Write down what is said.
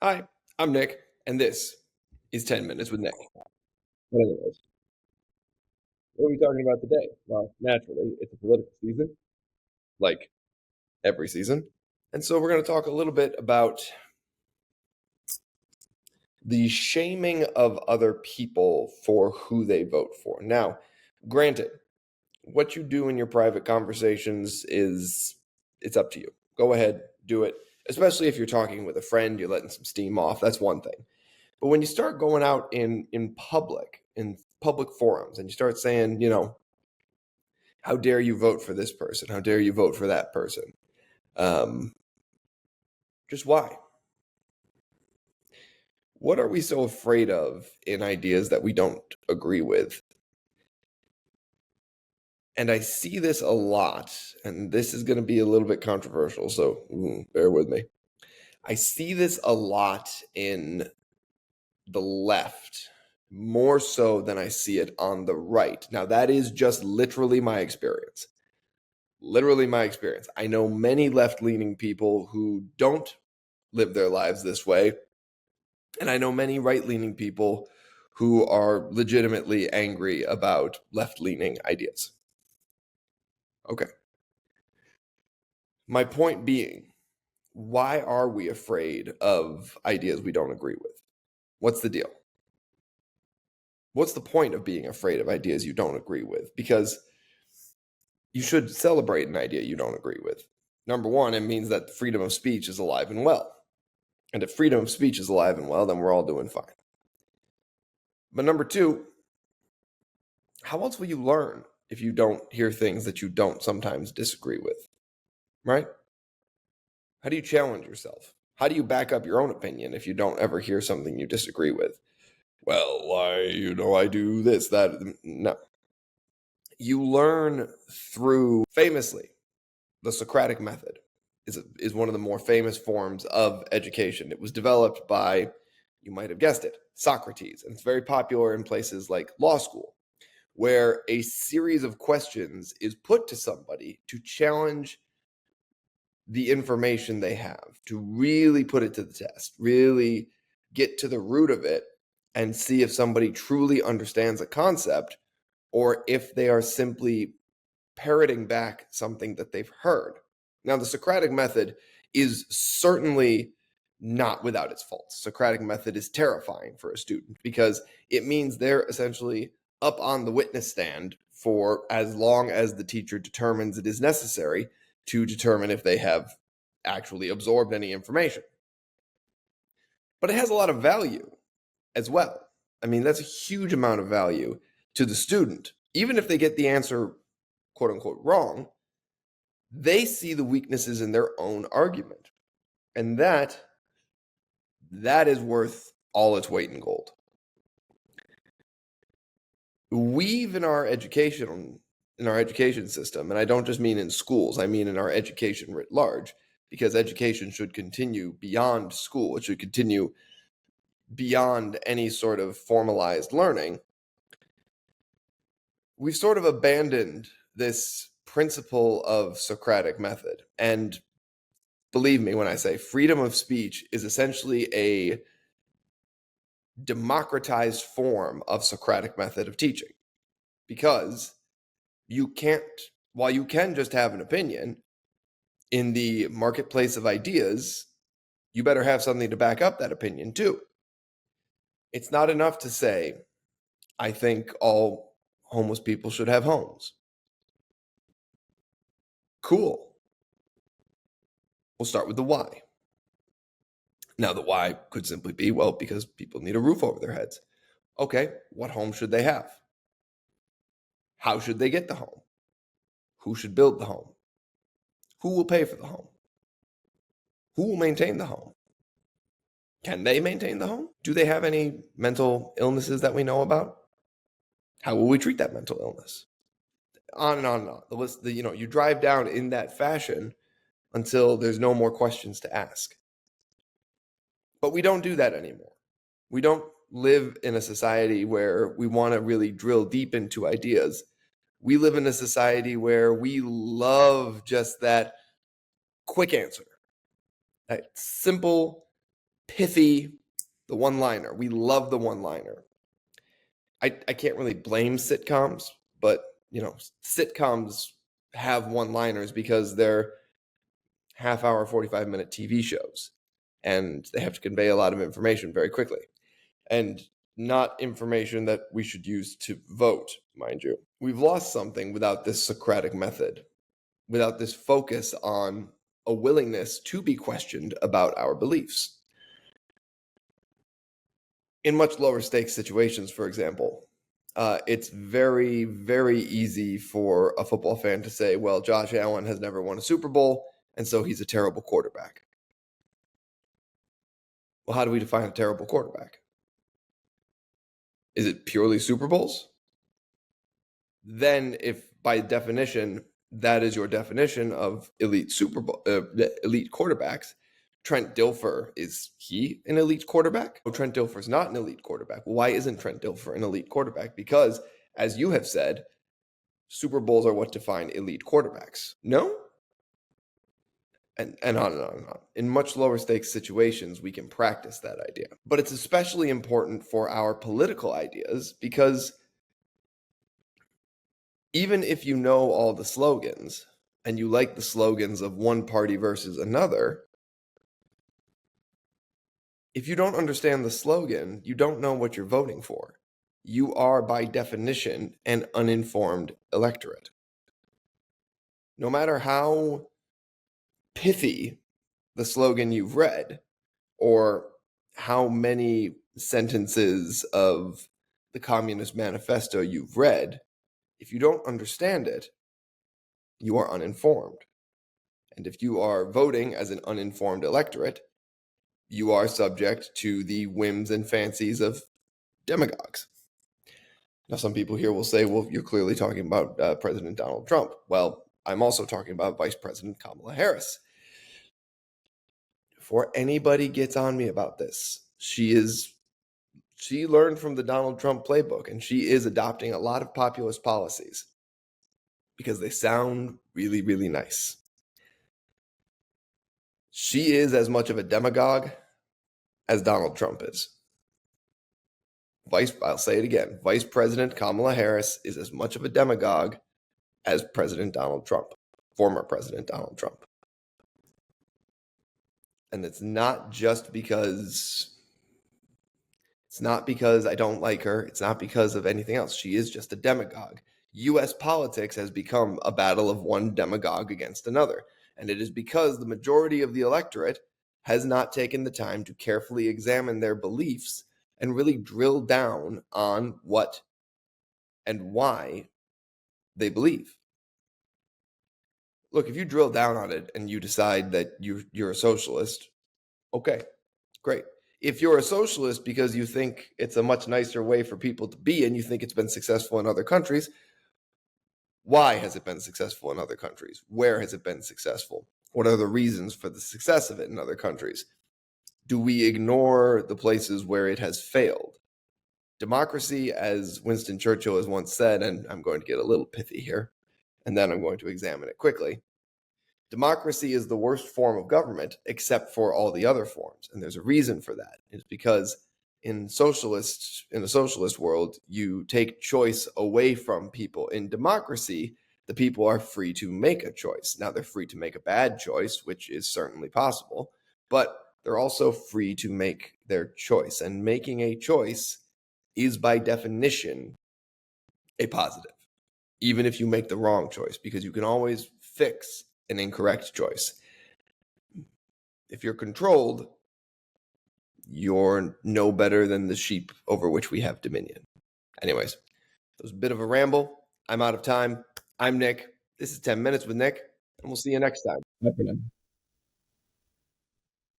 Hi, I'm Nick, and this is 10 Minutes with Nick. But anyways, what are we talking about today? Well, naturally, it's a political season, like every season. And so we're going to talk a little bit about the shaming of other people for who they vote for. Now, granted, what you do in your private conversations is it's up to you. Go ahead, do it. Especially if you're talking with a friend, you're letting some steam off. That's one thing. But when you start going out in public forums, and you start saying, how dare you vote for this person? How dare you vote for that person? Um, just why? What are we so afraid of in ideas that we don't agree with? And I see this a lot, and this is going to be a little bit controversial, so bear with me. I see this a lot in the left, more so than I see it on the right. Now, that is just literally my experience. Literally my experience. I know many left leaning people who don't live their lives this way. And I know many right leaning people who are legitimately angry about left leaning ideas. Okay. My point being, why are we afraid of ideas we don't agree with? What's the deal? What's the point of being afraid of ideas you don't agree with? Because you should celebrate an idea you don't agree with. Number one, it means that freedom of speech is alive and well. And if freedom of speech is alive and well, then we're all doing fine. But number two, how else will you learn if you don't hear things that you don't sometimes disagree with? Right? How do you challenge yourself? How do you back up your own opinion if you don't ever hear something you disagree with? Well, I do this, that. No. You learn through, famously, the Socratic method is one of the more famous forms of education. It was developed by, you might have guessed it, Socrates. And it's very popular in places like law school, where a series of questions is put to somebody to challenge the information they have, to really put it to the test, really get to the root of it and see if somebody truly understands a concept or if they are simply parroting back something that they've heard. Now, the Socratic method is certainly not without its faults. Socratic method is terrifying for a student because it means they're essentially up on the witness stand for as long as the teacher determines it is necessary to determine if they have actually absorbed any information. But it has a lot of value as well. I mean, that's a huge amount of value to the student. Even if they get the answer, quote unquote, wrong, they see the weaknesses in their own argument. And that is worth all its weight in gold. We've in our education system, and I don't just mean in schools, I mean in our education writ large, because education should continue beyond school. It should continue beyond any sort of formalized learning. We've sort of abandoned this principle of Socratic method. And believe me when I say freedom of speech is essentially a democratized form of Socratic method of teaching, because while you can just have an opinion in the marketplace of ideas, you better have something to back up that opinion too. It's not enough to say, I think all homeless people should have homes. Cool. We'll start with the why. Now, the why could simply be, well, because people need a roof over their heads. Okay, what home should they have? How should they get the home? Who should build the home? Who will pay for the home? Who will maintain the home? Can they maintain the home? Do they have any mental illnesses that we know about? How will we treat that mental illness? On and on and on. The list, you drive down in that fashion until there's no more questions to ask. But we don't do that anymore. We don't live in a society where we want to really drill deep into ideas. We live in a society where we love just that quick answer, that simple, pithy, the one-liner. We love the one-liner. I can't really blame sitcoms, but sitcoms have one-liners because they're half-hour, 45-minute TV shows, and they have to convey a lot of information very quickly, and not information that we should use to vote, mind you. We've lost something without this Socratic method, without this focus on a willingness to be questioned about our beliefs. In much lower stakes situations, for example, it's very, very easy for a football fan to say, well, Josh Allen has never won a Super Bowl, and so he's a terrible quarterback. Well, how do we define a terrible quarterback? Is it purely Super Bowls? Then, if by definition that is your definition of elite elite quarterbacks, Trent Dilfer, is he an elite quarterback? Oh, Trent Dilfer is not an elite quarterback. Why isn't Trent Dilfer an elite quarterback? Because, as you have said, Super Bowls are what define elite quarterbacks. No? And on and on and on. In much lower stakes situations, we can practice that idea. But it's especially important for our political ideas because even if you know all the slogans and you like the slogans of one party versus another, if you don't understand the slogan, you don't know what you're voting for. You are, by definition, an uninformed electorate. No matter how pithy the slogan you've read, or how many sentences of the Communist Manifesto you've read, if you don't understand it, you are uninformed. And if you are voting as an uninformed electorate, you are subject to the whims and fancies of demagogues. Now, some people here will say, well, you're clearly talking about President Donald Trump. Well, I'm also talking about Vice President Kamala Harris. Before anybody gets on me about this, she learned from the Donald Trump playbook, and she is adopting a lot of populist policies because they sound really, really nice. She is as much of a demagogue as Donald Trump is. I'll say it again. Vice President Kamala Harris is as much of a demagogue as President Donald Trump, former President Donald Trump. And it's not because I don't like her. It's not because of anything else. She is just a demagogue. U.S. politics has become a battle of one demagogue against another. And it is because the majority of the electorate has not taken the time to carefully examine their beliefs and really drill down on what and why they believe. Look, if you drill down on it and you decide that you're a socialist, okay, great. If you're a socialist because you think it's a much nicer way for people to be and you think it's been successful in other countries, why has it been successful in other countries? Where has it been successful? What are the reasons for the success of it in other countries? Do we ignore the places where it has failed? Democracy, as Winston Churchill has once said, and I'm going to get a little pithy here, and then I'm going to examine it quickly. Democracy is the worst form of government except for all the other forms. And there's a reason for that. It's because in a socialist world, you take choice away from people. In democracy, the people are free to make a choice. Now, they're free to make a bad choice, which is certainly possible, but they're also free to make their choice. And making a choice is by definition a positive, even if you make the wrong choice, because you can always fix an incorrect choice. If you're controlled, you're no better than the sheep over which we have dominion. Anyways, it was a bit of a ramble. I'm out of time. I'm Nick. This is 10 Minutes with Nick, and we'll see you next time. Bye for now.